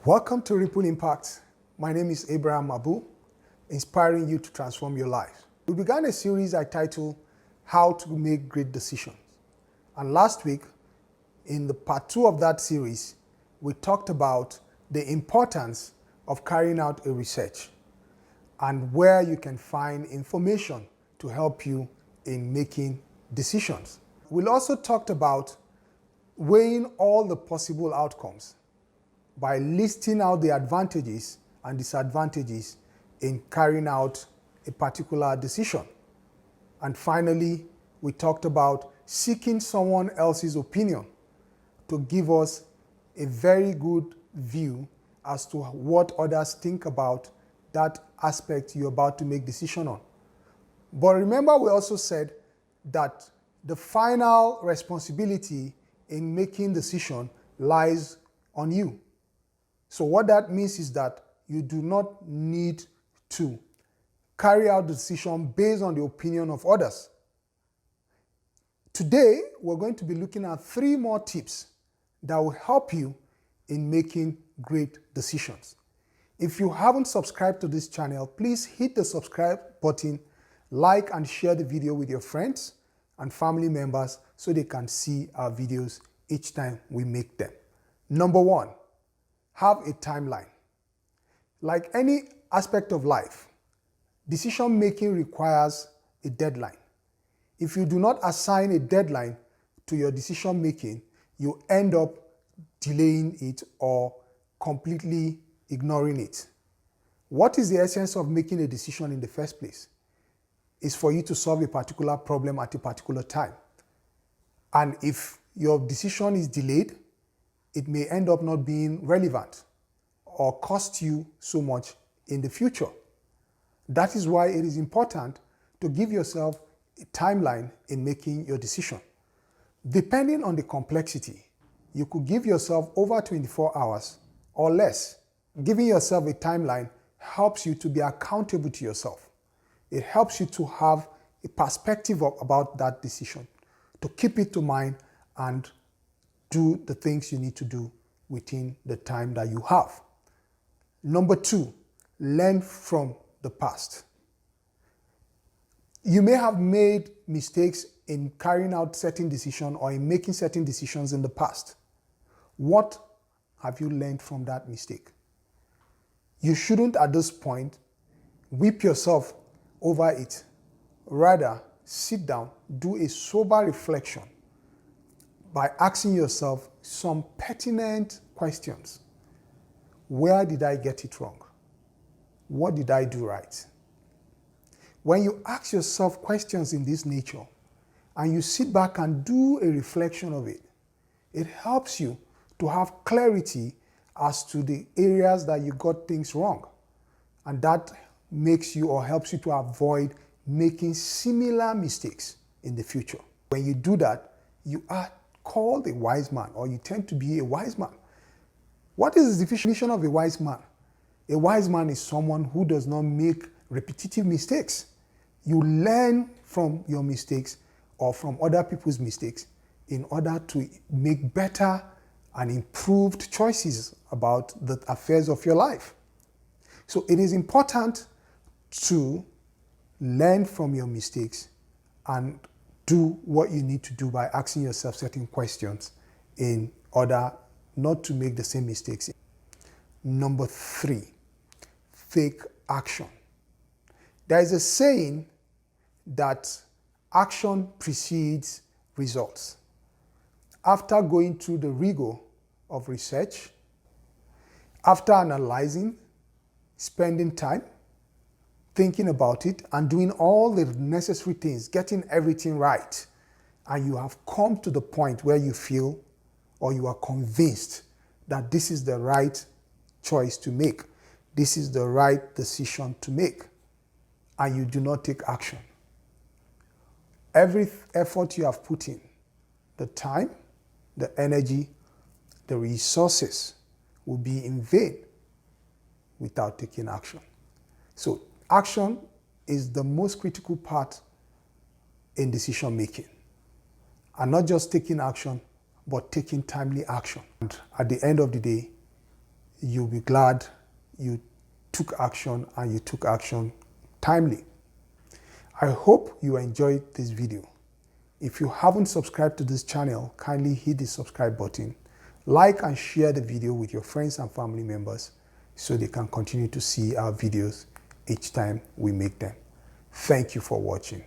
Welcome to Ripple Impact. My name is Abraham Abu, inspiring you to transform your life. We began a series I titled How to Make Great Decisions. And last week, in the part 2 of that series, we talked about the importance of carrying out a research and where you can find information to help you in making decisions. We also talked about weighing all the possible outcomes by listing out the advantages and disadvantages in carrying out a particular decision. And finally, we talked about seeking someone else's opinion to give us a very good view as to what others think about that aspect you're about to make decision on. But remember, we also said that the final responsibility in making decision lies on you. So what that means is that you do not need to carry out the decision based on the opinion of others. Today, we're going to be looking at 3 more tips that will help you in making great decisions. If you haven't subscribed to this channel, please hit the subscribe button, like and share the video with your friends and family members so they can see our videos each time we make them. Number 1, have a timeline. Like any aspect of life, decision making requires a deadline. If you do not assign a deadline to your decision making, you end up delaying it or completely ignoring it. What is the essence of making a decision in the first place? It's for you to solve a particular problem at a particular time. And if your decision is delayed, it may end up not being relevant or cost you so much in the future. That is why it is important to give yourself a timeline in making your decision. Depending on the complexity, you could give yourself over 24 hours or less. Giving yourself a timeline helps you to be accountable to yourself. It helps you to have a perspective about that decision, to keep it to mind and do the things you need to do within the time that you have. Number 2, learn from the past. You may have made mistakes in carrying out certain decisions or in making certain decisions in the past. What have you learned from that mistake? You shouldn't at this point whip yourself over it. Rather, sit down, do a sober reflection by asking yourself some pertinent questions. Where did I get it wrong? What did I do right? When you ask yourself questions in this nature and you sit back and do a reflection of it, it helps you to have clarity as to the areas that you got things wrong. And that makes you or helps you to avoid making similar mistakes in the future. When you do that, you are called a wise man, or you tend to be a wise man. What is the definition of a wise man? A wise man is someone who does not make repetitive mistakes. You learn from your mistakes or from other people's mistakes in order to make better and improved choices about the affairs of your life. So it is important to learn from your mistakes and do what you need to do by asking yourself certain questions in order not to make the same mistakes. Number 3, take action. There is a saying that action precedes results. After going through the rigor of research, after analyzing, spending time, thinking about it, and doing all the necessary things, getting everything right, and you have come to the point where you feel or you are convinced that this is the right choice to make, this is the right decision to make, and you do not take action, every effort you have put in, the time, the energy, the resources will be in vain without taking action. So action is the most critical part in decision making. And not just taking action, but taking timely action. And at the end of the day, you'll be glad you took action, and you took action timely. I hope you enjoyed this video. If you haven't subscribed to this channel, kindly hit the subscribe button. Like and share the video with your friends and family members so they can continue to see our videos each time we make them. Thank you for watching.